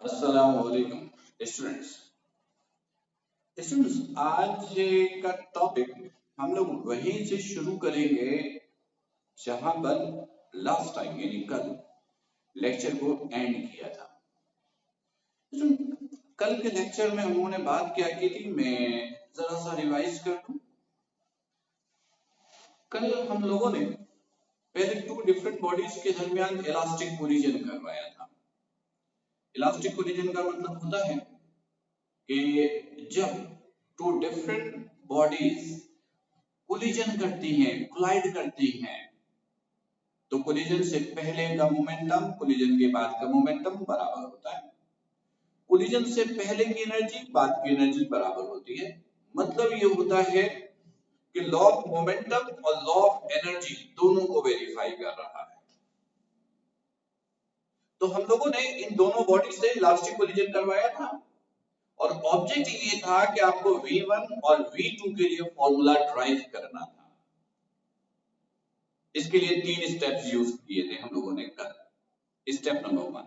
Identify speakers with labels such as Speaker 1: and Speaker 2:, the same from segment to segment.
Speaker 1: अस्सलाम वालेकुम स्टूडेंट्स। आज का टॉपिक हम लोग वहीं से शुरू करेंगे जहां पर लास्ट टाइम यानी कल लेक्चर को एंड किया था। कल के लेक्चर में हम लोगों ने बात क्या की थी, मैं जरा सा रिवाइज कर दूं। कल हम लोगों ने पहले टू डिफरेंट बॉडीज के दरमियान इलास्टिक कोलिजन करवाया था। इलास्टिक कोलिजन का मतलब होता है कि जब टू डिफरेंट बॉडीज कोलिजन करती हैं, कोलाइड करती हैं, तो कोलिजन से पहले का मोमेंटम कोलिजन के बाद का मोमेंटम बराबर होता है। कोलिजन से पहले की एनर्जी बाद की एनर्जी बराबर होती है। मतलब ये होता है कि लॉ ऑफ मोमेंटम और लॉ ऑफ एनर्जी दोनों को वेरीफाई कर रहा है। तो हम लोगों ने इन दोनों बॉडी से इलास्टिक कोलिजन करवाया था और ऑब्जेक्ट ये था कि आपको V1 और V2 के लिए फॉर्मूला ड्राइव करना था। इसके लिए 3 स्टेप्स यूज किए थे हम लोगों ने कल। Step number 1।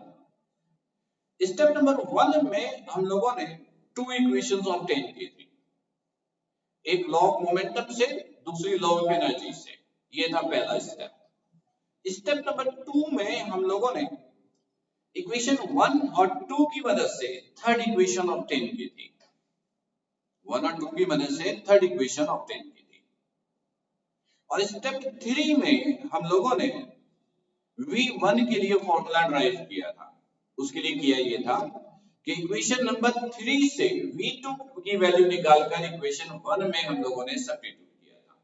Speaker 1: स्टेप नंबर 1 में हम लोगों ने 2 इक्वेशंस ऑब्टेन की थी, एक लॉ ऑफ मोमेंटम से, दूसरी लॉ ऑफ एनर्जी से। ये था पहला स्टेप। स्टेप नंबर 2 में हम लोगों ने इक्वेशन 1 और 2 की मदद से थर्ड इक्वेशन ऑब्टेन की थी। 1 और 2 की मदद से थर्ड इक्वेशन ऑब्टेन की थी। और स्टेप 3 में हम लोगों ने V1 के लिए फॉर्मूला ड्राइव किया था। उसके लिए किया ये था कि इक्वेशन नंबर 3 से V2 की वैल्यू निकालकर इक्वेशन 1 में हम लोगों ने सब्स्टिट्यूट किया था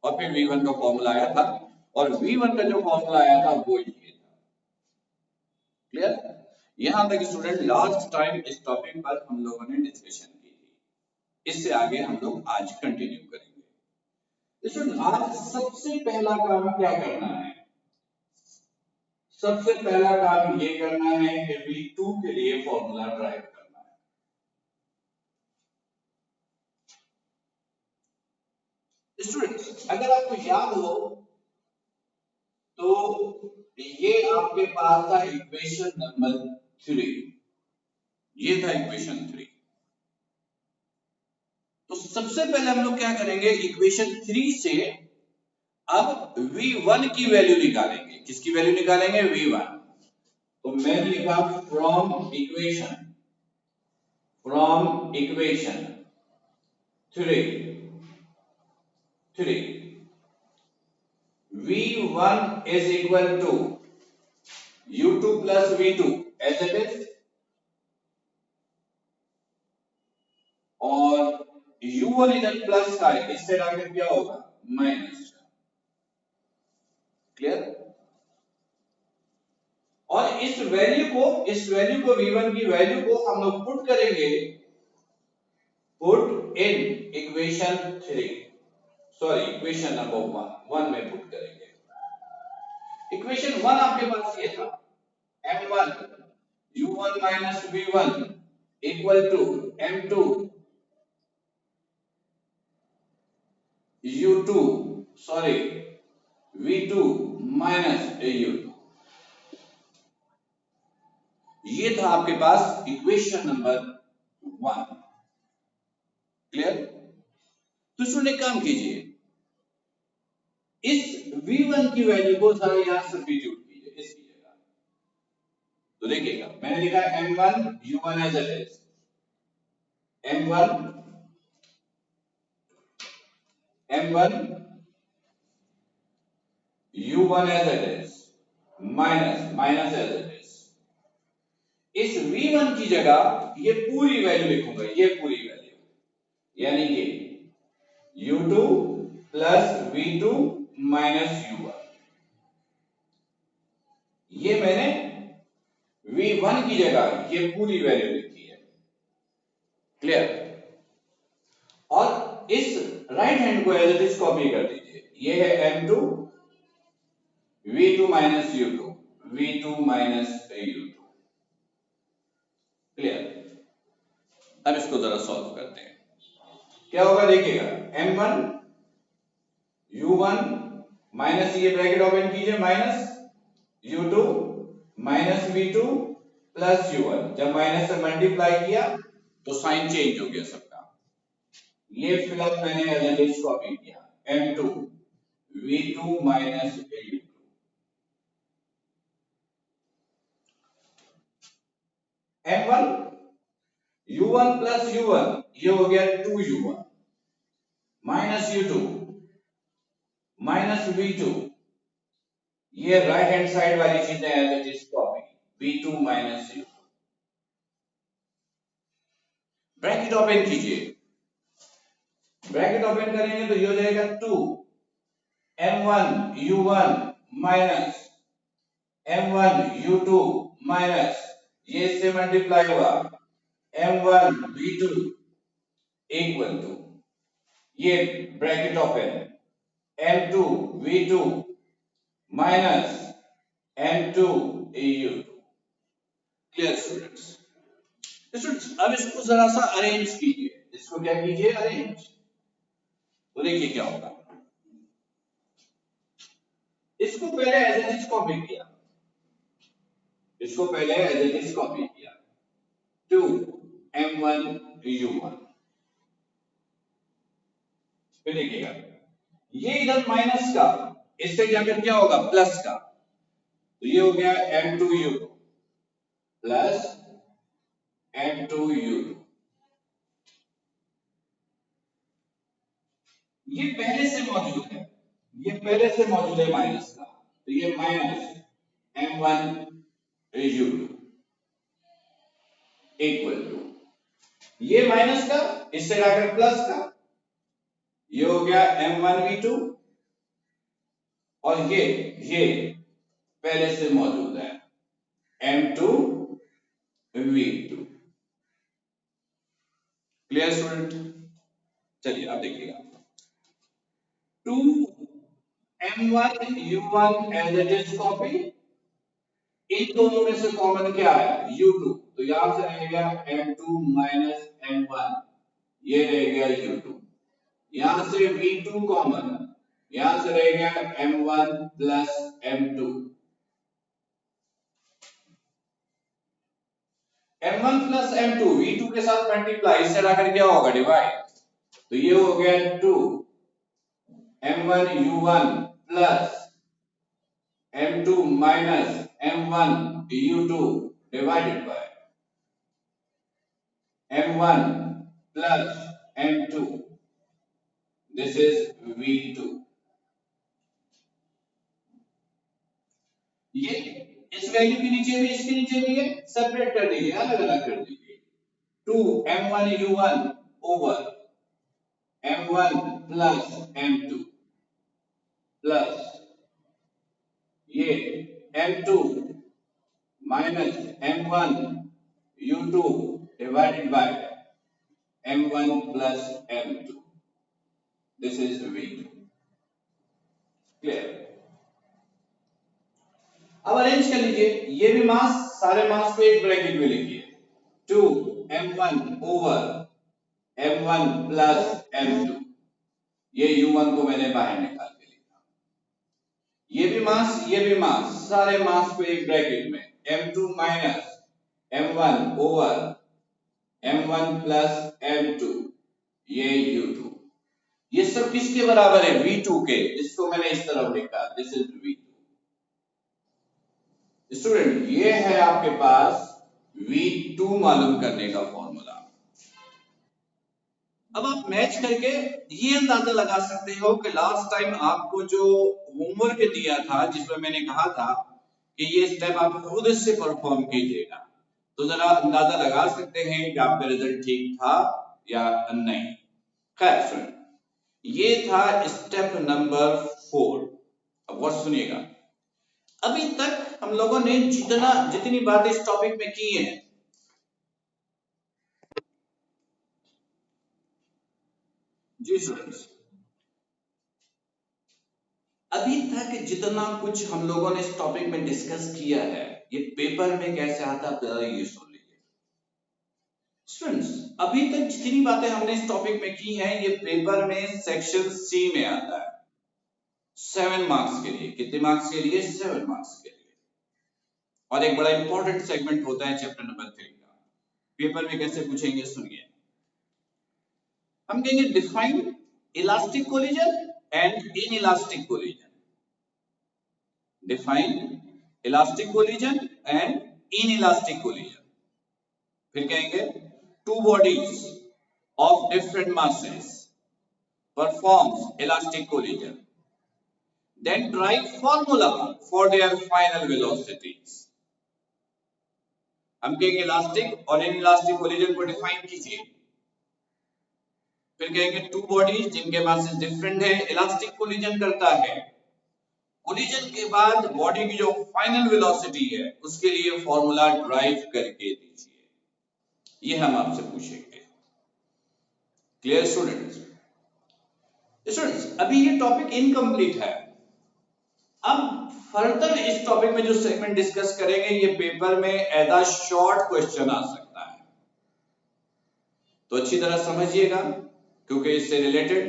Speaker 1: और फिर V1 का फॉर्मूला आया था और V1 का जो फॉर्मूला आया था वो ये था। क्लियर? यहां तक स्टूडेंट लास्ट टाइम इस टॉपिक पर हम लोगों ने डिस्कशन की थी। इससे आगे हम लोग आज कंटिन्यू करेंगे। स्टूडेंट आज सबसे पहला काम क्या करना है? सबसे पहला काम ये करना है कि V2 के लिए फॉर्मूला ड्राइव करना है। स्टूडेंट्स अगर आपको याद हो तो ये आपके पास था इक्वेशन नंबर 3। ये था इक्वेशन 3। तो सबसे पहले हम लोग क्या करेंगे, इक्वेशन 3 से अब V1 की वैल्यू निकालेंगे। किसकी वैल्यू निकालेंगे? V1। तो मैंने लिखा from equation 3 V1 is equal to U2 plus V2 as it is, और U1 इधर प्लस का है, इससे आगे क्या होगा? माइनस का। क्लियर? और इस वैल्यू को V1 की वैल्यू को हम लोग पुट करेंगे, put in equation 3, sorry equation number 1 में पुट करेंगे। इक्वेशन 1 आपके पास ये था, M1 U1 minus V1 equal to M2 U2 sorry V2 minus U2। ये था आपके पास इक्वेशन नंबर 1। क्लियर? तो स्टूडेंट काम कीजिए, इस V1 की वैल्यू को जरा यहां सब्स्टिट्यूट कीजिए इसकी जगह। तो देखिएगा मैंने लिखा M1 U1 as it is, M1 U1 as it is minus as it is। इस V1 की जगह ये पूरी वैल्यू लिखूंगा, ये पूरी वैल्यू यानी कि U2 plus V2 minus U1। ये मैंने V1 की जगह ये पूरी वैल्यू लिखी है। क्लियर? और इस राइट हैंड को एज इट इज कॉपी कर दीजिए। ये है M2 V2 minus U2 V2 minus U2। Clear? अब इसको जरा सॉल्व करते हैं। क्या होगा देखिएगा, M1 U1 माइनस, ये ब्रैकेट ओपन कीजिए, minus U2 minus V2 plus u1, जब माइनस से मल्टीप्लाई किया तो साइन चेंज हो गया सबका। ये फिलहाल मैंने एज इट इज कॉपी किया, m2 v2 minus u2, m1 u1 plus u1, ये हो गया 2u1 minus u2 minus v2, ये राइट हैंड साइड वाली चीजें as it is copy, v2 minus u2। Bracket open कीजिए, ब्रैकेट ओपन करेंगे तो ये हो जाएगा 2 m1 u1 minus m1 u2 minus, ये इससे मल्टीप्लाई हुआ m1 v2 इक्वल टू, ये bracket open m2 v2 minus m2 u2। Clear students? Students अब इसको जरा सा अरेंज कीजिए, इसको क्या कीजिए, अरेंज। तो देखिए क्या होगा, इसको पहले एज इट इज कॉपी किया, इसको पहले एज इट इज कॉपी किया, 2 m1 u1, फिर देखिएगा ये इधर माइनस का, इससे जाकर क्या होगा, प्लस का, तो ये हो गया m2 u2 plus m2 u2। ये पहले से मौजूद है, ये पहले से मौजूद है माइनस का, तो ये minus m1 u2 equal to, ये माइनस का इससे जाकर प्लस का, ये हो गया m1 v2, और ये पहले से मौजूद है m2 v2। Clear student? चलिए अब देखिएगा, 2 m1 u1 as it is copy, इन दोनों में से कॉमन क्या है, u2, तो यहां से रहेगा m2 माइनस m1, ये रहेगा u2, यहां से v2 कॉमन, यहां से रहेगा m1 plus m2, m1 plus m2 v2 के साथ मल्टीप्लाई, इससे आकर क्या होगा, डिवाइड, तो ये हो गया 2 m1 u1 plus m2 minus m1 u2 divided by m1 plus m2, this is v2। ये इस वैल्यू के नीचे भी इसके नीचे भी है, सेपरेट कर दीजिए, अलग अलग कर दीजिए, 2 m1 u1 over m1 plus m2 plus ये m2 minus m1 u2 divided by m1 plus m2, this is v2। Clear? अब अरेंज कर लीजिए, ये भी मास, सारे मास को एक ब्रैकेट में लिखिए, 2 m1 over m1 plus m2, ये u1 को मैंने बाहर निकाल के लिखा, ये भी मास, ये भी मास, सारे मास को एक ब्रैकेट में, m2 minus m1 over m1 plus m2, ये u2, ये सब किसके बराबर है, v2 के, इसको मैंने इस तरफ लिखा, दिस इज v2। स्टूडेंट ये है आपके पास v2 मालूम करने का फॉर्मूला। अब आप मैच करके ये अंदाजा लगा सकते हो कि लास्ट टाइम आपको जो होमवर्क दिया था, जिसमें मैंने कहा था कि ये स्टेप आप खुद से परफॉर्म कीजिएगा, तो जरा अंदाजा लगा सकते हैं कि आपका रिजल्ट ठीक था या नहीं। खैर स्टूडेंट, ये था स्टेप नंबर 4। अब और सुनिएगा, अभी तक हम लोगों ने जितनी बातें इस टॉपिक में की हैं, जी स्टूडेंट्स, अभी तक जितना कुछ हम लोगों ने इस टॉपिक में डिस्कस किया है, ये पेपर में कैसे आता है, जरा ये सुन लीजिए। स्टूडेंट्स अभी तक जितनी बातें हमने इस टॉपिक में की हैं, ये पेपर में सेक्शन सी में आता है, 7 मार्क्स के लिए। कितने मार्क्स के लिए? 7 मार्क्स के लिए। और एक बड़ा इंपॉर्टेंट सेगमेंट होता है चैप्टर नंबर 3 का। पेपर में कैसे पूछेंगे सुनिए। हम कहेंगे define elastic collision and inelastic collision. Define elastic collision and inelastic collision. फिर कहेंगे two bodies of different masses performs elastic collision, then write formula for their final velocities। हम कहेंगे इलास्टिक और इनइलास्टिक कोलिजन को डिफाइन कीजिए। फिर कहेंगे two bodies जिनके मासेस डिफरेंट है इलास्टिक कोलिजन करता है। कोलिजन के बाद बॉडी की जो फाइनल वेलोसिटी है उसके लिए फॉर्मूला ड्राइव करके दीजिए। ये हम आपसे पूछेंगे। Clear students? स्टूडेंट्स अभी ये टॉपिक इनकम्प्लीट है। अब फर्दर इस टॉपिक में जो सेगमेंट डिस्कस करेंगे ये पेपर में एज अ शॉर्ट क्वेश्चन आ सकता है, तो अच्छी तरह समझिएगा क्योंकि इससे रिलेटेड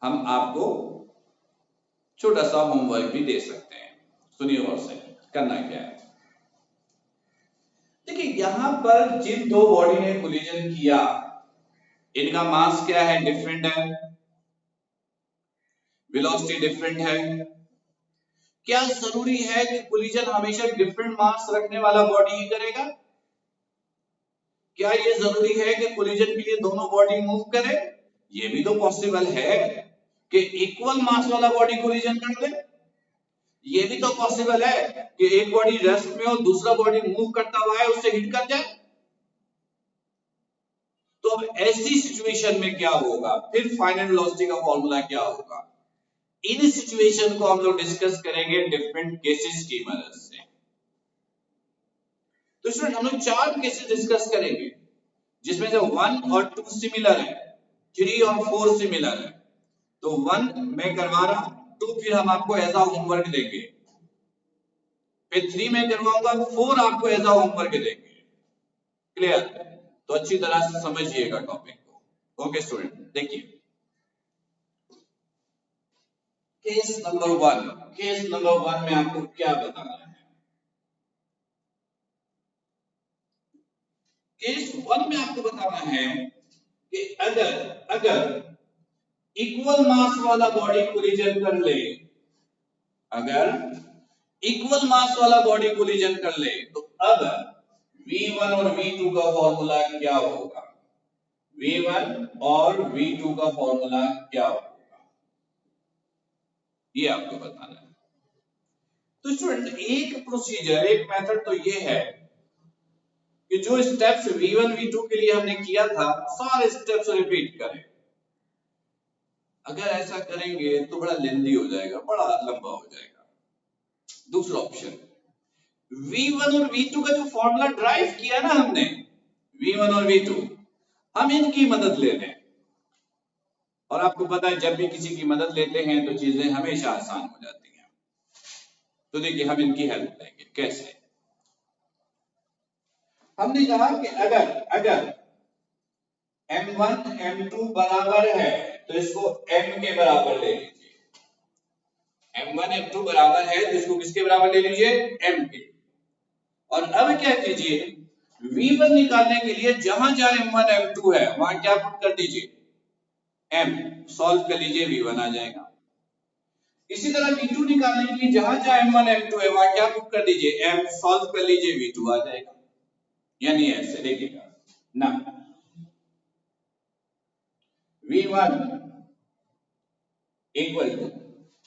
Speaker 1: हम आपको छोटा सा होमवर्क भी दे सकते हैं। सुनिए और से करना क्या है। देखिए यहां पर जिन दो बॉडी ने कोलिजन किया इनका मास क्या है, डिफरेंट है, वेलोसिटी डिफरेंट है। क्या जरूरी है कि कोलिजन हमेशा डिफरेंट मास रखने वाला बॉडी ही करेगा? क्या ये जरूरी है कि कोलिजन के लिए दोनों बॉडी मूव करे? ये भी तो पॉसिबल है कि इक्वल मास वाला बॉडी कोलिजन कर दे। ये भी तो पॉसिबल है कि एक बॉडी रेस्ट में और दूसरा बॉडी मूव करता हुआ है उससे हिट कर जाए। तो अब ऐसी सिचुएशन में क्या होगा, फिर फाइनल वेलोसिटी का फॉर्मूला क्या होगा, इन सिचुएशन को हम लोग डिस्कस करेंगे डिफरेंट केसेस की मदद से। तो स्टूडेंट हम लोग 4 केसेस डिस्कस करेंगे जिसमें से 1 और 2 सिमिलर है, 3 और 4 सिमिलर है। तो 1 मैं करवा रहा हूं, 2 फिर हम आपको एज अ होमवर्क देंगे, फिर 3 मैं करवाऊंगा, 4 आपको एज अ होमवर्क देंगे। क्लियर? तो अच्छी तरह से समझिएगा टॉपिक को। ओके स्टूडेंट देखिए केस नंबर 1। केस नंबर 1 में आपको क्या बताना है? केस 1 में आपको बताना है कि अगर इक्वल मास वाला बॉडी कोलिजन कर ले, अगर इक्वल मास वाला बॉडी कोलिजन कर ले तो अब V1 और V2 का फॉर्मूला क्या होगा? V1 और V2 का फॉर्मूला क्या होगा ये आपको बताना है। तो स्टूडेंट एक प्रोसीजर, एक मेथड तो ये है कि जो स्टेप्स V1 V2 के लिए हमने किया था सारे स्टेप्स रिपीट करें। अगर ऐसा करेंगे तो बड़ा लेंदी हो जाएगा, बड़ा लंबा हो जाएगा। दूसरा ऑप्शन V1 और V2 का जो फॉर्मूला ड्राइव किया ना हमने, V1 और V2, हम इनकी मदद ले लें। और आपको पता है जब भी किसी की मदद लेते हैं तो चीजें हमेशा आसान हो जाती हैं। तो देखिए हम इनकी हेल्प लेंगे। कैसे? हमने कहा कि अगर M1 M2 बराबर है तो इसको M के बराबर ले लीजिए। M1 M2 बराबर है तो इसको किसके बराबर ले लीजिए? M के। और अब क्या कीजिए, V1 निकालने के लिए जहां जहां M1 M2 है वहां क्या पुट कर दीजिए? M। सॉल्व कर लीजिए, V1 आ जाएगा। इसी तरह V2 निकालने के लिए जहां जहां M1 M2 है वहां क्या पुट कर दीजिए? M। सॉल्व कर लीजिए, V2 आ जाएगा। यानी ऐसे देखिएगा ना, V1 इक्वल टू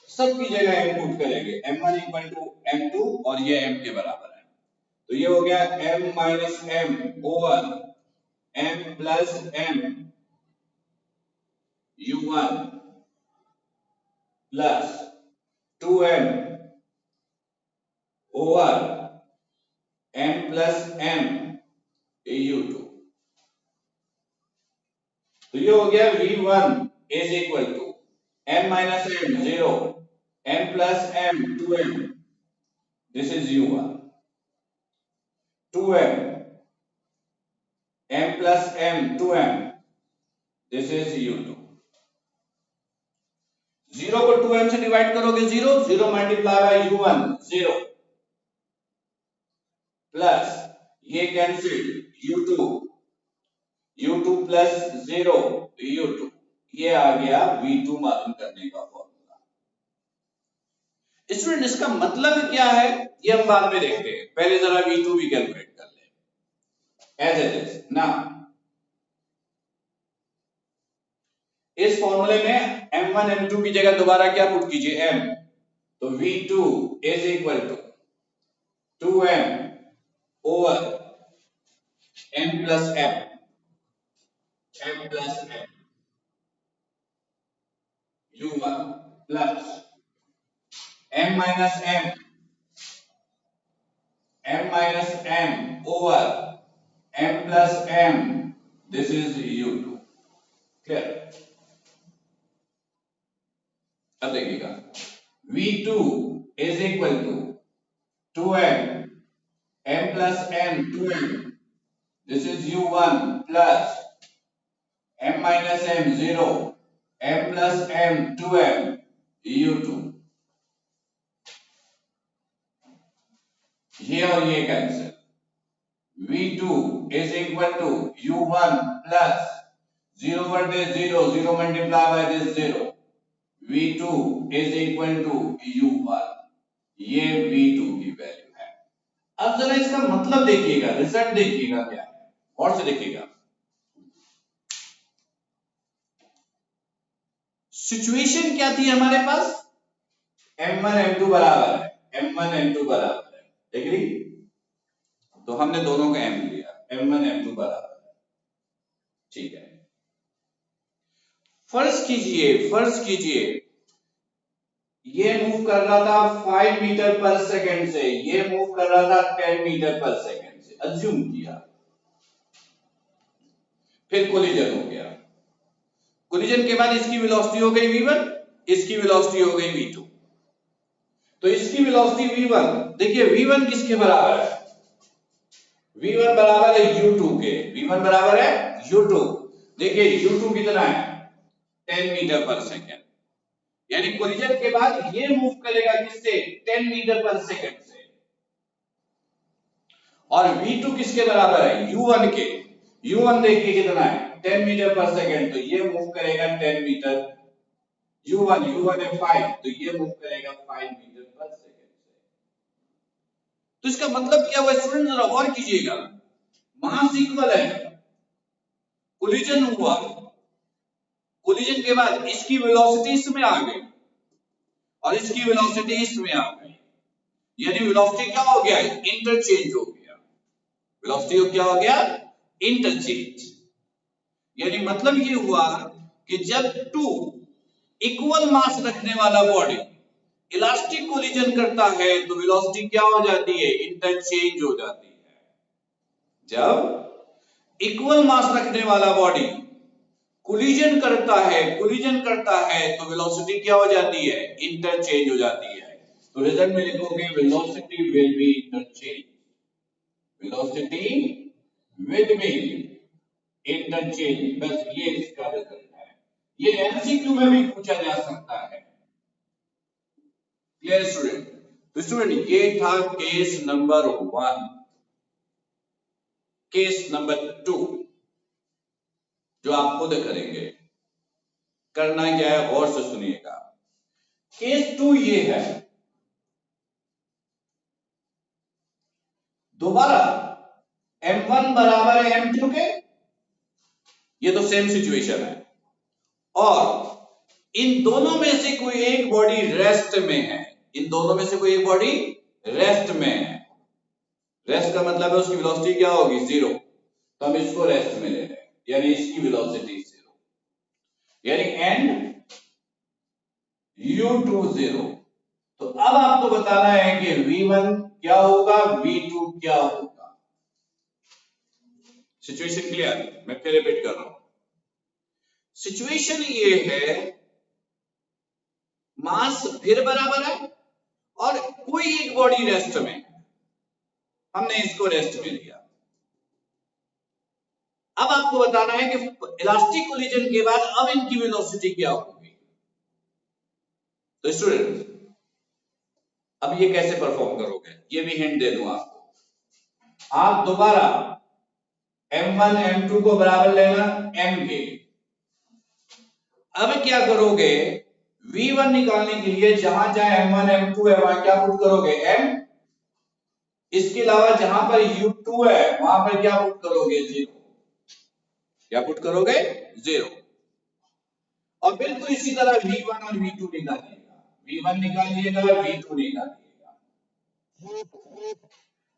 Speaker 1: सबकी जगह M पुट करेंगे, M1 इक्वल टू M2 और ये M के बराबर है। तो ये हो गया M minus M over M plus M U1 plus 2M over M plus M U2। तो ये हो गया V1 is equal to M minus M 0, M plus M 2M, this is U1, 2M M plus M 2M, this is U2। 0 को 2M से divide करोगे 0, 0 multiply by U1 0, plus ये cancel u2 plus 0 u2, ये आ गया v2 मालूम करने का formula. Student इसका मतलब क्या है ये हम बाद में देखते हैं, पहले जरा v2 भी कैलकुलेट कर ले एज इट इज ना। इस फॉर्मूले में m1 m2 की जगह दोबारा क्या पुट कीजिए m, तो v2 is equal to 2m over m plus m u1 plus m minus m over m plus m, this is u2। Clear? अब देखिएगा v2 is equal to 2m m plus m 2m, this is u1 plus m minus m 0 m plus m 2m u2। ये और ये cancel, v2 is equal to u1 plus 0 over this 0 0 multiply by this 0, v2 is equal to u1, ये v2 की value है। अब जरा इसका मतलब देखिएगा, रिजल्ट देखिएगा क्या है, और से देखिएगा। सिचुएशन क्या थी हमारे पास, m1 m2 बराबर है, m1 m2 बराबर है, एग्री? तो हमने दोनों का m लिया, m1 m2 बराबर है, ठीक है। फर्ज कीजिए ये मूव कर रहा था 5 मीटर पर सेकंड से, ये मूव कर रहा था 10 मीटर पर सेकंड से, अज्यूम किया, फिर कोलिजन हो गया। कोलिजन के बाद इसकी वेलोसिटी हो गई v1, इसकी वेलोसिटी हो गई v2। तो इसकी वेलोसिटी v1, देखिए v1 किसके बराबर है, v1 बराबर है u2 के, v1 बराबर है u2। देखिए u2 कितना है 10 मीटर पर सेकंड, यानी कोलिजन के बाद ये मूव करेगा किससे 10 मीटर पर सेकंड से, और v2 किसके बराबर है u1 के, u1 देखिए कितना है 10 मीटर पर सेकंड, तो ये मूव करेगा 10 मीटर, u1 है 5, तो ये मूव करेगा 5 मीटर पर सेकंड से। तो इसका मतलब क्या हुआ स्टूडेंट, जरा गौर कीजिएगा, मास इक्वल है, कोलिजन हुआ, कोलिजन के बाद इसकी वेलोसिटी इसमें आ गई और इसकी वेलोसिटी इसमें आ गई, यानी वेलोसिटी क्या हो गया, इंटरचेंज हो गया, वेलोसिटी क्या हो गया, इंटरचेंज। यानी मतलब ये हुआ कि जब टू इक्वल मास रखने वाला बॉडी इलास्टिक कोलिजन करता है तो वेलोसिटी क्या हो जाती है, इंटरचेंज हो जाती है। जब इक्वल मास रखने वाला बॉडी कोलिजन करता है तो वेलोसिटी क्या हो जाती है, इंटरचेंज हो जाती है। तो रिजल्ट में लिखोगे velocity will be interchange, velocity will be interchange, बस ये इसका रिजल्ट है। ये एमसीक्यू में भी पूछा जा सकता है। Clear student? तो स्टूडेंट ये था केस नंबर 1। केस नंबर 2 जो आप खुद करेंगे, करना क्या है और से सुनिएगा। केस 2 ये है, दोबारा m1 बराबर है m2 के, ये तो सेम सिचुएशन है, और इन दोनों में से कोई एक बॉडी रेस्ट में है, इन दोनों में से कोई एक बॉडी रेस्ट में है। रेस्ट का मतलब है उसकी वेलोसिटी क्या होगी, 0, तो हम इसको रेस्ट में ले रहे हैं, यानी इसकी वेलोसिटी 0, यानी एंड u2 0। तो अब आपको बताना है कि v1 क्या होगा, v2 क्या होगा। Situation clear? मैं फिर रिपीट कर रहा हूं। सिचुएशन ये है, मास फिर बराबर है और कोई एक बॉडी रेस्ट में है, हमने इसको रेस्ट में लिया। अब आपको बताना है कि इलास्टिक कोलिजन के बाद अब इनकी वेलोसिटी क्या होगी। तो स्टूडेंट अब ये कैसे परफॉर्म करोगे, ये भी हिंट दे दूं आपको। आप दोबारा m1 m2 को बराबर लेना m के। अब क्या करोगे, v1 निकालने के लिए जहां जहां m1 m2 है वहां क्या पुट करोगे m, इसके अलावा जहां पर u2 है वहां पर क्या पुट करोगे 0, क्या पुट करोगे 0। और बिल्कुल इसी तरह v1 और v2 निकालिएगा, v1 निकालिएगा v2 निकालिएगा।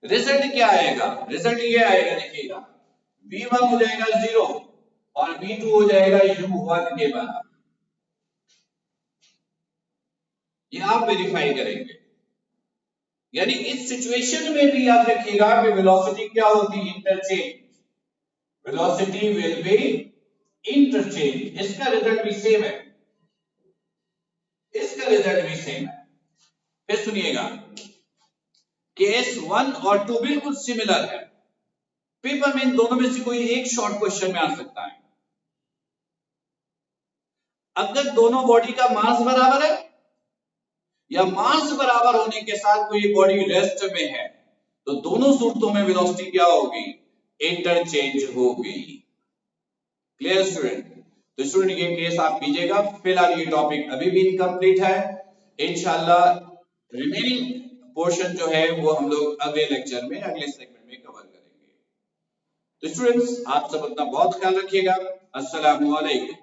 Speaker 1: रिजल्ट क्या आएगा, रिजल्ट ये आएगा, देखिएगा v1 हो जाएगा 0 और v2 हो जाएगा u1 के बराबर। ये आप वेरीफाई करेंगे। यानी इस सिचुएशन में भी याद रखिएगा कि वेलोसिटी क्या होती है, interchange, velocity will be interchange. इसका रिजल्ट भी सेम है, इसका रिजल्ट भी सेम है। फिर सुनिएगा, केस 1 और 2 बिल्कुल सिमिलर है। पेपर में इन दोनों में से कोई एक शॉर्ट क्वेश्चन में आ सकता है। अगर दोनों बॉडी का मास बराबर है या मास बराबर होने के साथ कोई बॉडी रेस्ट में है, तो दोनों सूरतों में वेलोसिटी क्या होगी, इंटरचेंज होगी। Clear student? तो स्टूडेंट ये केस आप कीजिएगा। फिलहाल ये टॉपिक अभी भी इनकम्प्लीट है, इंशाल्लाह रिमेनिंग पोर्शन जो है वो हम लोग अगले लेक्चर में, अगले सेगमेंट में कवर करेंगे। तो स्टूडेंट्स आप सब अपना बहुत ख्याल रखिएगा। अस्सलामु अलैकुम।